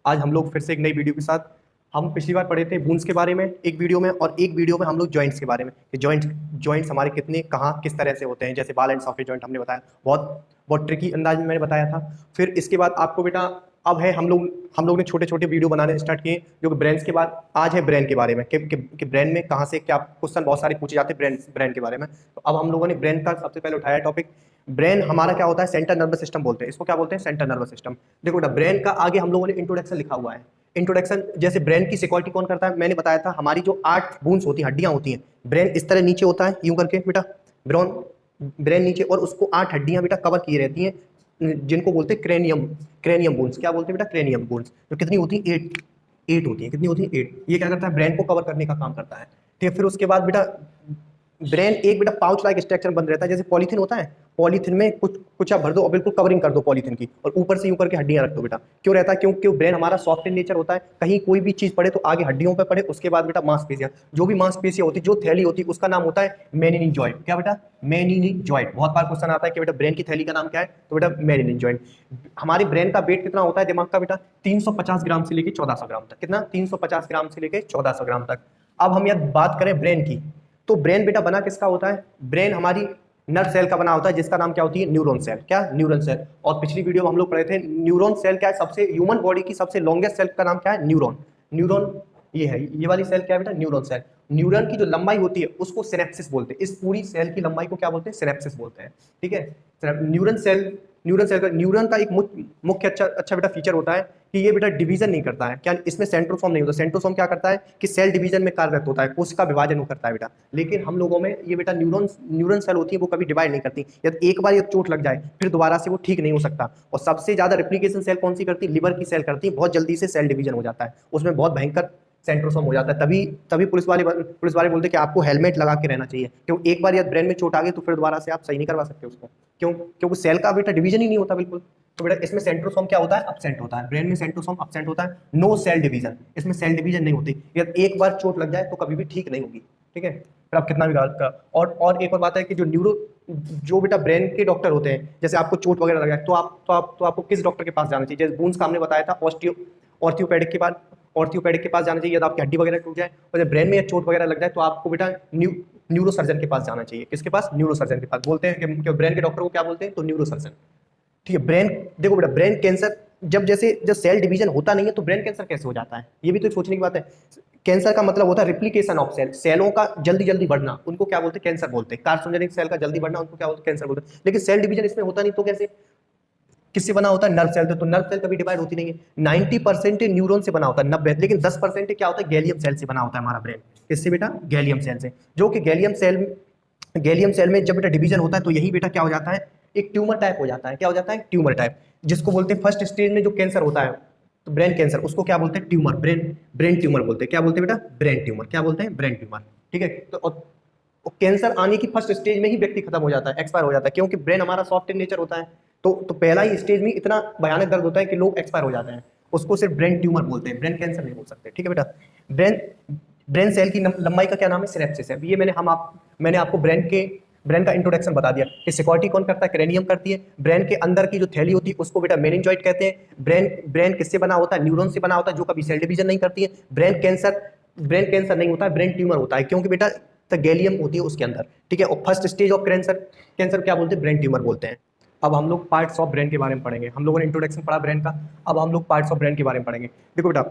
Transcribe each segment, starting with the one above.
आज हम लोग फिर से एक नई वीडियो के साथ। हम पिछली बार पढ़े थे बून्स के बारे में एक वीडियो में, और एक वीडियो में हम लोग जॉइंट्स के बारे में कि जॉइंट्स हमारे कितने कहाँ किस तरह से होते हैं। जैसे बाल एंड सॉकेट जॉइंट हमने बताया, बहुत बहुत ट्रिकी अंदाज में मैंने बताया था। फिर इसके बाद आपको बेटा अब है हम लोग ने छोटे छोटे वीडियो बनाने स्टार्ट किए जो कि ब्रेन के बाद आज है ब्रेन के बारे में कि ब्रेन में कहाँ से क्या क्वेश्चन बहुत सारे पूछे जाते हैं ब्रेन के बारे में। तो अब हम लोगों ने ब्रेन का सबसे पहले उठाया टॉपिक। ब्रेन हमारा क्या होता है, सेंट्रल नर्वस सिस्टम बोलते हैं इसको। क्या बोलते हैं? Central nervous system. देखो बेटा, ब्रेन का आगे हम लोगों ने इंट्रोडक्शन लिखा हुआ है। इंट्रोडक्शन जैसे ब्रेन की सिक्योरिटी कौन करता है, मैंने बताया था। हमारी जो 8 बोन्स होती हैं, हड्डियां होती हैं, ब्रेन इस तरह नीचे होता है यूं करके बेटा, ब्रेन नीचे, और उसको 8 हड्डियां बेटा कवर किए रहती हैं जिनको बोलते हैं क्रेनियम। Cranium bones. क्या बोलते हैं बेटा? Cranium bones. जो कितनी होती है? 8 होती है। कितनी होती है? 8। ये क्या करता है? ब्रेन को कवर करने का काम करता है। ठीक है। फिर उसके बाद बेटा ब्रेन एक बेटा पाउच लाइक स्ट्रक्चर बन रहता है, जैसे पॉलीथीन होता है। पॉलीथीन में कुछ आप भर दो और बिल्कुल कवरिंग कर दो पॉलीथीन की, और ऊपर से यूं करके हड्डियां रख दो बेटा। क्यों रहता है? क्योंकि ब्रेन हमारा सॉफ्ट इन नेचर होता है। कहीं कोई भी चीज पड़े तो आगे हड्डियों पे पड़े, उसके बाद बेटा मांसपेशियां, जो भी मांसपेशियां होती है, जो थैली होती है, उसका नाम होता है मेनिनजॉइड। क्या बेटा? मेनिनजॉइड। बहुत बार क्वेश्चन आता है कि बेटा ब्रेन की थैली का नाम क्या है, तो बेटा मेनिनजॉइड। हमारे ब्रेन का वेट कितना होता है दिमाग का बेटा? 350 ग्राम से लेकर 1400 ग्राम तक। कितना? 350 ग्राम से लेकर 1400 ग्राम तक। अब हम यह बात करें ब्रेन की, तो ब्रेन बेटा बना किसका होता है? ब्रेन हमारी नर्व सेल का बना होता है, जिसका नाम क्या होती है? Neuron cell. क्या? Neuron cell. और पिछली वीडियो में हम लोग पढ़े थे न्यूरॉन सेल क्या है, सबसे ह्यूमन बॉडी की सबसे लॉन्गेस्ट सेल का नाम क्या है? न्यूरॉन। न्यूरॉन ये है, ये वाली सेल क्या है बेटा? Neuron cell. न्यूरॉन की जो लंबाई होती है उसको सिनेप्सिस बोलते हैं। इस पूरी सेल की लंबाई को क्या बोलते हैं? सिनेप्सिस बोलते हैं। ठीक है। न्यूरॉन सेल का न्यूरॉन का एक मुख्य अच्छा बेटा फीचर होता है कि ये बेटा डिवीजन नहीं करता है। क्या? इसमें सेंट्रोसोम नहीं होता। सेंट्रोसोम क्या करता है कि सेल डिवीजन में कार्यरत होता है, कोशिका विभाजन वो करता है बेटा। लेकिन हम लोगों में ये बेटा न्यूरॉन सेल होती है, वो कभी डिवाइड नहीं करती। यदि एक बार ये चोट लग जाए फिर दोबारा से वो ठीक नहीं हो सकता। और सबसे ज्यादा रिप्लिकेशन सेल कौन सी करती है? लिवर की सेल करती है। बहुत जल्दी से सेल डिवीजन हो जाता है, उसमें बहुत भयंकर सेंट्रोसोम हो जाता है। तभी तभी पुलिस वाले बोलते हैं कि आपको हेलमेट लगा के रहना चाहिए, क्योंकि एक बार यदि ब्रेन में चोट आ गई तो फिर दोबारा से आप सही नहीं करवा सकते उसको। क्यों? क्योंकि सेल का बेटा डिवीजन ही नहीं होता बिल्कुल। तो बेटा इसमें सेंट्रोसोम क्या होता है? अब्सेंट होता है। ब्रेन में सेंट्रोसोम अब्सेंट होता है। नो सेल डिवीजन, इसमें सेल डिवीजन नहीं होती। यदि एक बार चोट लग जाए तो कभी भी ठीक नहीं होगी। ठीक है। फिर आप कितना भी और एक और बात है कि जो बेटा ब्रेन के डॉक्टर होते हैं, जैसे आपको चोट वगैरह लग जाए तो आपको किस डॉक्टर के पास जाना चाहिए? जैसे बून्स का हमने बताया था, ऑर्थोपेडिक के पास जाना चाहिए यदि आपकी हड्डी वगैरह टूट जाए। और जब ब्रेन में या चोट वगैरह लग जाए तो आपको बेटा न्यूरो सर्जन के पास जाना चाहिए। किसके पास? न्यूरो सर्जन के पास। बोलते हैं कि ब्रेन के डॉक्टर को क्या बोलते हैं? तो न्यूरो सर्जन। ठीक है। ब्रेन, देखो बेटा, ब्रेन कैंसर जब सेल डिवीजन होता नहीं है तो ब्रेन कैंसर कैसे हो जाता है, ये भी तो सोचने की बात है। कैंसर का मतलब होता है रिप्लिकेशन ऑफ सेलों का जल्दी जल्दी बढ़ना, उनको क्या बोलते हैं? कैंसर बोलते हैं। कार्सिनोजेनिक सेल का जल्दी बढ़ना, उनको क्या बोलते हैं? कैंसर बोलते हैं। लेकिन सेल डिवीजन इसमें होता नहीं, तो कैसे? किससे बना होता है? नर्व सेल से। तो नर्व सेल कभी डिवाइड होती नहीं है। 90% न्यूरॉन से बना होता है, 90। लेकिन 10% क्या होता है? गैलियम सेल से बना होता है हमारा ब्रेन। किससे बेटा? गैलियम सेल से। जो कि गैलियम सेल में जब बेटा डिवीजन होता है तो यही बेटा क्या हो जाता है? एक ट्यूमर टाइप हो जाता है। क्या हो जाता है? Tumour type. जिसको बोलते हैं फर्स्ट स्टेज में जो कैंसर होता है, तो ब्रेन कैंसर, उसको क्या बोलते हैं? ट्यूमर। ब्रेन ट्यूमर बोलते हैं। क्या बोलते हैं बेटा? Brain tumour. क्या बोलते हैं? Brain tumour. ठीक है। तो कैंसर आने की फर्स्ट स्टेज में ही व्यक्ति खत्म हो जाता है, एक्सपायर हो जाता है, क्योंकि ब्रेन हमारा सॉफ्ट इन नेचर होता है। तो पहला ही स्टेज में इतना भयानक दर्द होता है कि लोग एक्सपायर हो जाते हैं। उसको सिर्फ ब्रेन ट्यूमर बोलते हैं, ब्रेन कैंसर नहीं बोल सकते। ठीक है बेटा। ब्रेन ब्रेन सेल की लंबाई का क्या नाम है? सिनेप्सिस है। ये मैंने आपको ब्रेन का इंट्रोडक्शन बता दिया कि सिक्योरिटी कौन करता है? क्रेनियम करती है। ब्रेन के अंदर की जो थैली होती है उसको बेटा मेनिनजॉइड कहते हैं। ब्रेन किससे बना होता है? न्यूरॉन से बना होता है, जो कभी सेल डिवीजन नहीं करती है। ब्रेन कैंसर नहीं होता है, ब्रेन ट्यूमर होता है, क्योंकि बेटा गैलियम होती है उसके अंदर। ठीक है। और फर्स्ट स्टेज ऑफ कैंसर क्या बोलते हैं? ब्रेन ट्यूमर बोलते हैं। अब हम लोग पार्ट्स ऑफ ब्रेन के बारे में पढ़ेंगे। हम लोगों ने इंट्रोडक्शन पढ़ा ब्रेन का, अब हम लोग पार्ट्स ऑफ ब्रेन के बारे में पढ़ेंगे। देखो बेटा,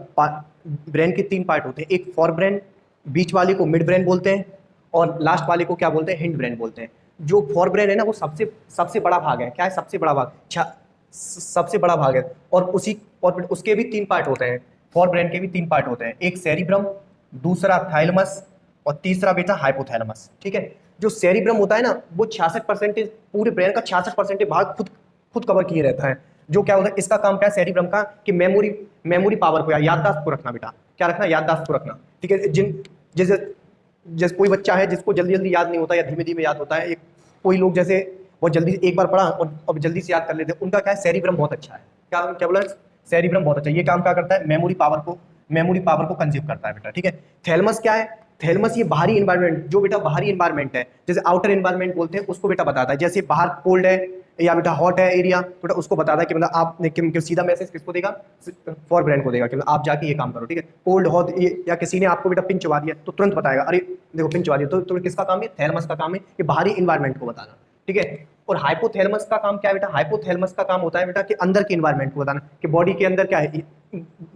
ब्रेन के 3 पार्ट होते हैं। एक फॉर ब्रेन, बीच वाले को मिड ब्रेन बोलते हैं, और लास्ट वाले को क्या बोलते हैं? हिंड ब्रेन बोलते हैं। जो फॉर ब्रेन है ना, वो सबसे बड़ा भाग है। क्या है? सबसे बड़ा भाग, सबसे बड़ा भाग है। और उसके भी 3 पार्ट होते हैं। फॉर ब्रेन के भी 3 पार्ट होते हैं। एक सेरिब्रम, दूसरा थाइलमस, और तीसरा बेटा हाइपोथैलेमस। ठीक है। जो सेरिब्रम होता है ना, वो 66% पूरे ब्रेन का 66% भाग खुद कवर किए रहता है। जो क्या होता है, इसका काम क्या है सेरिब्रम का? कि मेमोरी पावर को या याददाश्त को रखना बेटा। क्या रखना? याददाश्त को रखना। ठीक है। जैसे जैसे कोई बच्चा है जिसको जल्दी जल्दी याद नहीं होता या धीमे धीमे याद होता है, कोई लोग जैसे बहुत जल्दी एक बार पढ़ा और अब जल्दी से याद कर लेते हैं, उनका क्या है? सेरिब्रम बहुत अच्छा है। क्या क्या बोला? सेरिब्रम बहुत अच्छा। ये काम क्या करता है? मेमोरी पावर को कंज्यूम करता है बेटा। ठीक है। थैलेमस क्या है? थैलेमस ये बाहरी एनवायरनमेंट, जो बेटा बाहरी एनवायरनमेंट है, जैसे आउटर एनवायरनमेंट बोलते हैं, उसको बेटा बताता है। जैसे बाहर कोल्ड है, या बेटा हॉट है एरिया, तो बेटा उसको बताता है कि मतलब आपने सीधा मैसेज किसको देगा, फॉर ब्रेन को देगा कि मतलब आप जाके ये काम करो, ठीक है। कोल्ड हॉट, या किसी ने आपको बेटा पिन चबा दिया तो तुरंत बताएगा, अरे देखो पिन चबा दिया, तो किसका काम है, थैलेमस का काम है कि बाहरी इन्वायरमेंट को बताना, ठीक है। और हाइपोथैलेमस का काम क्या है बेटा, हाइपोथैलेमस का काम होता है बेटा कि अंदर के इन्वायरमेंट को बताना कि बॉडी के अंदर क्या है,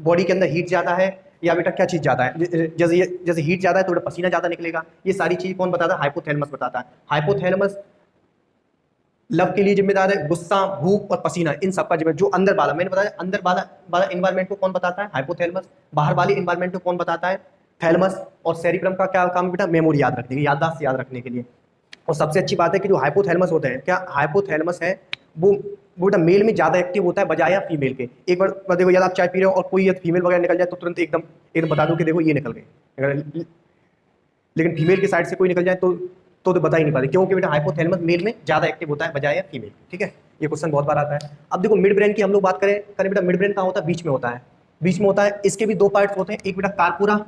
बॉडी के अंदर हीट ज्यादा है या बेटा क्या चीज ज्यादा है, जैसे हीट ज्यादा है तो बेटा पसीना ज्यादा निकलेगा, ये सारी चीज कौन बताता है, हाइपोथैलेमस बताता है। हाइपोथैलेमस लव के लिए जिम्मेदार है, गुस्सा, भूख और पसीना, इन सबका जिम्मेदार, जो अंदर वाला मैंने बताया, अंदर वाला इन्वायरमेंट को कौन बताता है, हाइपोथैलेमस। बाहर वाले इन्वायरमेंट को कौन बताता है, थैलेमस। और सेरिब्रम का क्या काम है बेटा, मेमोरी याद रखने की, याददाश्त याद रखने के लिए। और सबसे अच्छी बात है कि जो हाइपोथैलेमस होते हैं, क्या हाइपोथैलेमस है वो बेटा मेल में ज्यादा एक्टिव होता है बजाय फीमेल के। एक बार देखो यार, आप चाय पी रहे हो और कोई फीमेल वगैरह निकल जाए तो तुरंत एकदम एकदम बता दो कि देखो ये निकल गए, लेकिन फीमेल की साइड से कोई निकल जाए तो बता ही नहीं पाते, क्योंकि बेटा हाइपोथैलेमस मेल में ज्यादा एक्टिव होता है बजाय फीमेल, ठीक है। ये क्वेश्चन बहुत बार आता है। अब देखो मिड ब्रेन की हम लोग बात करें बेटा, मिड ब्रेन कहाँ होता है, बीच में होता है, बीच में होता है। इसके भी दो पार्ट्स होते हैं, एक बेटा कार्पुरा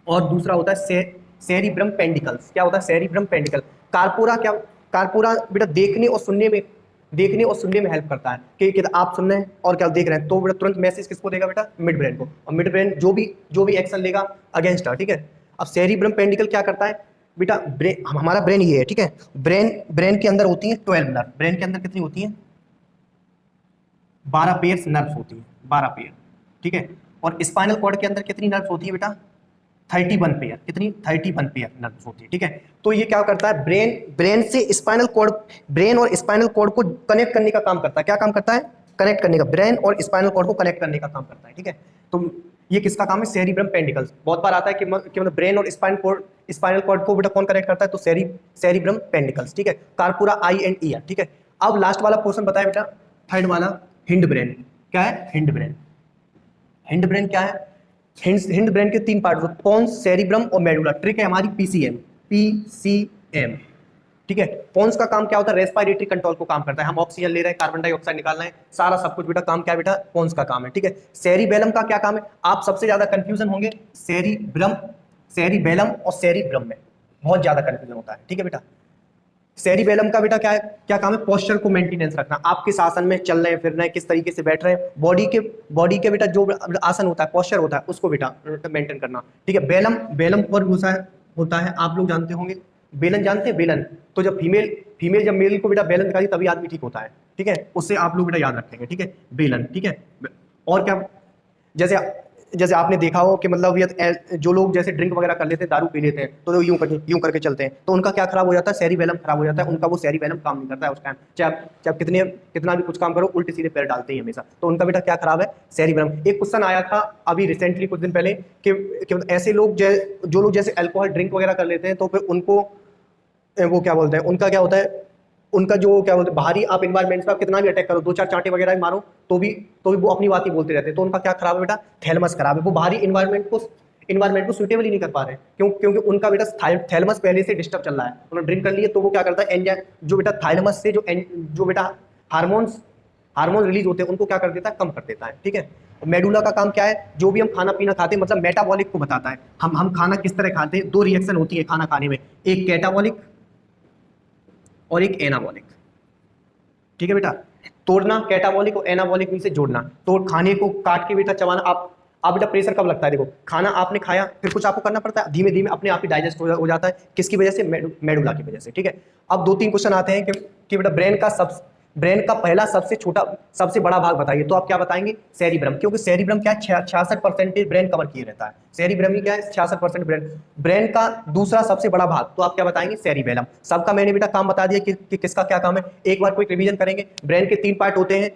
और दूसरा होता है सेरिब्रम पेंडिकल्स। क्या होता है, सेरिब्रम पेंडिकल। कार्पुरा क्या, कार्पुरा बेटा देखने और सुनने में हेल्प करता है कि आप सुन रहे हैं और क्या देख रहे हैं, तो बेटा तुरंत मैसेज किसको देगा बेटा, मिड ब्रेन को, और मिड ब्रेन जो भी एक्शन लेगा अगेंस्ट है, ठीक है। अब सेरिब्रम पेंडिकल क्या करता है बेटा, हमारा ब्रेन ये है, ठीक है। ब्रेन के अंदर होती है 12 नर्व, ब्रेन के अंदर कितनी होती है, 12 पेयर्स नर्व्स होती है, 12 पेयर, ठीक है। और स्पाइनल कॉर्ड के अंदर कितनी नर्व्स होती है बेटा, 31 पेयर, कितनी, 31 पेयर नर्व्स होती है, ठीक है। तो ये क्या करता है, ब्रेन से स्पाइनल कॉर्ड, ब्रेन और स्पाइनल कॉर्ड को कनेक्ट करने का काम करता है। क्या काम करता है, कनेक्ट करने का, ब्रेन और स्पाइनल कॉर्ड को कनेक्ट करने का काम करता है, ठीक है। तो ये किसका काम है, सेरिब्रम पेंडिकल्स। बहुत बार आता है कि मतलब ब्रेन और स्पाइनल कॉर्ड को बेटा कौन कनेक्ट करता है, तो सेरिब्रम पेंडिकल्स, ठीक है। कार्पुरा, आई एंड ईयर, ठीक है। अब लास्ट वाला पोर्शन बताया बेटा, थर्ड वाला, हिंड ब्रेन। क्या है, हिंड ब्रेन। हिंड ब्रेन क्या है, हिंड ब्रेन के 3 पार्ट, पोन्स, सेरिब्रम और मेडुला। ट्रिक है हमारी पीसीएम, ठीक है। पोन्स का काम क्या होता है, रेस्पिरेटरी कंट्रोल को काम करता है, हम ऑक्सीजन ले रहे हैं, कार्बन डाइऑक्साइड निकाल रहे हैं, सारा सब कुछ बेटा काम क्या है बेटा, पोन्स का काम है, ठीक है। सेरिबेलम का क्या काम है, आप सबसे ज्यादा कंफ्यूजन होंगे सेरिबेलम और सेरिब्रम में बहुत ज्यादा कंफ्यूजन होता है, ठीक है बेटा। सेरिबेलम का बेटा क्या है, क्या काम है, पोस्चर को मेंटेनेंस रखना, आप किस आसन में चल रहे हैं, फिर रहे हैं, किस तरीके से बैठ रहे हैं, बॉडी के बेटा जो आसन होता है, पोस्चर होता है, उसको बेटा मेंटेन करना, ठीक है। बेलम पर होता है, आप लोग जानते होंगे, बेलन जानते हैं, बेलन। तो जब फीमेल जब मेल को बेटा बेलन दिखाती तभी आदमी ठीक होता है, ठीक है, उससे आप लोग बेटा याद रखेंगे, ठीक है, बेलन, ठीक है। और क्या, जैसे आपने देखा हो कि मतलब ये जो लोग जैसे ड्रिंक वगैरह कर लेते हैं, दारू पी लेते हैं, तो यूं करके चलते हैं, तो उनका क्या खराब हो जाता है, सेरिबेलम खराब हो जाता है, उनका वो सेरिबेलम काम नहीं करता है उस टाइम, चाहे आप कितना भी कुछ काम करो, उल्टे सीधे पैर डालते हैं हमेशा, तो उनका बेटा क्या खराब है, सेरिबेलम। एक क्वेश्चन आया था अभी रिसेंटली कुछ दिन पहले कि ऐसे लोग जो लोग जैसे अल्कोहल ड्रिंक वगैरह कर लेते हैं, तो फिर उनको वो क्या बोलते हैं, उनका क्या होता है, उनका जो क्या बोलते हैं, बाहरी आप इन्वायरमेंट पे आप कितना भी अटैक करो, 2-4 चांटे वगैरह भी मारो, तो भी वो अपनी बात ही बोलते रहते हैं, तो उनका क्या खराब है बेटा, थैलेमस खराब है, वो बाहरी इन्वायरमेंट को सुटेबल ही नहीं कर पा रहे, क्योंकि उनका बेटा थैलेमस पहले से डिस्टर्ब चल रहा है, उन्होंने ड्रिंक कर लिए, तो वो क्या करता है, एंजाइम जो बेटा थैलेमस से जो बेटा हार्मोन रिलीज होते हैं, उनको क्या कर देता है, कम कर देता है, ठीक है। मेडुला का काम क्या है, जो भी हम खाना पीना खाते हैं, मतलब मेटाबॉलिक को बताता है, हम खाना किस तरह खाते हैं, 2 रिएक्शन होती है खाना खाने में, एक कैटाबॉलिक और एक एनाबॉलिक, ठीक है बेटा। तोड़ना, कैटाबॉलिक और एनाबॉलिक में से जोड़ना, तो खाने को काट के बेटा चबाना। आप बेटा प्रेशर कब लगता है, देखो खाना आपने खाया, फिर कुछ आपको करना पड़ता है, धीमे धीमे अपने आप ही डाइजेस्ट हो जाता है, किसकी वजह से, मेडुला की वजह से, ठीक है। अब 2-3 क्वेश्चन आते हैं कि बेटा ब्रेन का पहला सबसे बड़ा भाग बताइए, तो आप क्या बताएंगे, सेरिब्रम, क्योंकि सेरिब्रम क्या है, 66% ब्रेन कवर किए रहता है, सेरिब्रम ही क्या है, 66% ब्रेन का दूसरा सबसे बड़ा भाग, तो आप क्या बताएंगे, सेरिबेलम। सबका मैंने बेटा काम बता दिया कि किसका क्या काम है, एक बार कोई रिवीजन करेंगे। ब्रेन के 3 पार्ट होते हैं,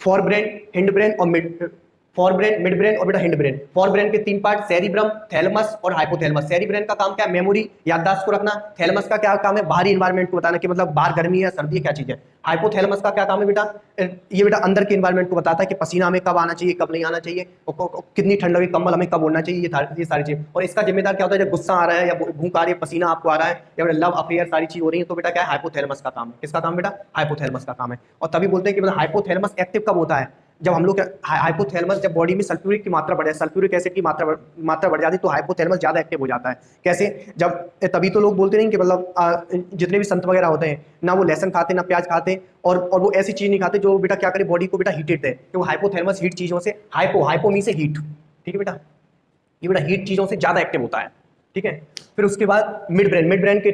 फॉर ब्रेन, हिंड ब्रेन और फॉर ब्रेन, मिड ब्रेन और बेटा हिंड ब्रेन। फॉर ब्रेन के 3 पार्ट, सेरिब्रम, थैलेमस और हाइपोथैलेमस। सेरिब्रेन का काम क्या है, मेमोरी, याददाश्त को रखना। थैलेमस का क्या काम है, बाहरी इन्वायरमेंट को बताना कि मतलब बाहर गर्मी है, सर्दी है, क्या चीज है। हाइपोथैलेमस का क्या काम है बेटा, ये बेटा अंदर के इन्वायरमेंट को बताता है कि पसीना हमें कब आना चाहिए, कब नहीं आना चाहिए, कितनी ठंड लगे, कम्बल हमें कब ओढ़ना चाहिए, ये सारी चीज। और इसका जिम्मेदार क्या होता है, जब गुस्सा आ रहा है या भूख आ रही है, पसीना आपको आ रहा है, या लव अफेयर सारी चीज हो रही है, तो बेटा क्या है, हाइपोथैलेमस का काम है। किसका काम बेटा, हाइपोथैलेमस का काम है। और तभी बोलते हैं कि हाइपोथैलेमस एक्टिव कब होता है, जब हम लोग हाइपोथैलेमस, जब बॉडी में सल्फ्यूरिक की मात्रा बढ़ जाए, सल्फ्यूरिक एसिड की मात्रा बढ़ जाती है, तो हाइपोथैलेमस ज़्यादा एक्टिव हो जाता है। कैसे? जब तभी तो लोग बोलते नहीं कि मतलब जितने भी संत वगैरह होते हैं ना, वो लहसुन खाते ना प्याज खाते, और वो ऐसी चीज़ नहीं खाते जो बेटा क्या करे, बॉडी को बेटा हीटेड दे, कि वो हाइपोथैलेमस हीट चीज़ों से, हाइपो मीन से हीट, ठीक है बेटा, ये बेटा हीट चीज़ों से ज़्यादा एक्टिव होता है, ठीक है। फिर उसके बाद मिड ब्रेन के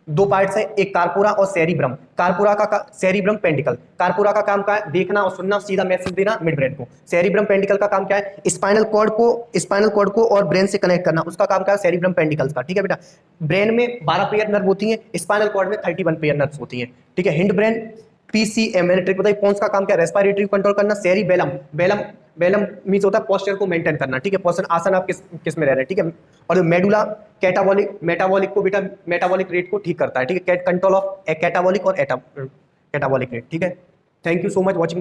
दो पार्ट्स हैं, एक कार्पोरा और सेरिब्रम। कार्पोरा का सेरिब्रम पेंडिकल। कार्पोरा का काम क्या है? देखना और सुनना, सीधा मैसेज देना मिड ब्रेन को। सेरिब्रम पेंडिकल का काम क्या है? स्पाइनल कॉर्ड को और ब्रेन से कनेक्ट करना, उसका काम क्या है? सेरिब्रम पेंडिकल्स का, ठीक है बेटा। ब्रेन में 12 पेयर नर्व होती है, स्पाइनल कॉर्ड में 31 पेयर नर्व होती है, ठीक है। हिंड ब्रेन पीसीएम, मैंने ट्रिक बताई। पोन्स का काम क्या है? रेस्पिरेटरी कंट्रोल करना। सेरिबेलम, बेलम मीन्स होता है पोस्चर को मेंटेन करना, ठीक है। पोस्चर, आसन आप किस में रह रहे हैं, ठीक है। और मेडुला मेटाबॉलिक को बेटा, मेटाबॉलिक रेट को ठीक करता है, ठीक है। कंट्रोल ऑफ कैटाबॉलिक और कैटाबॉलिक रेट, ठीक है। Thank you so much watching my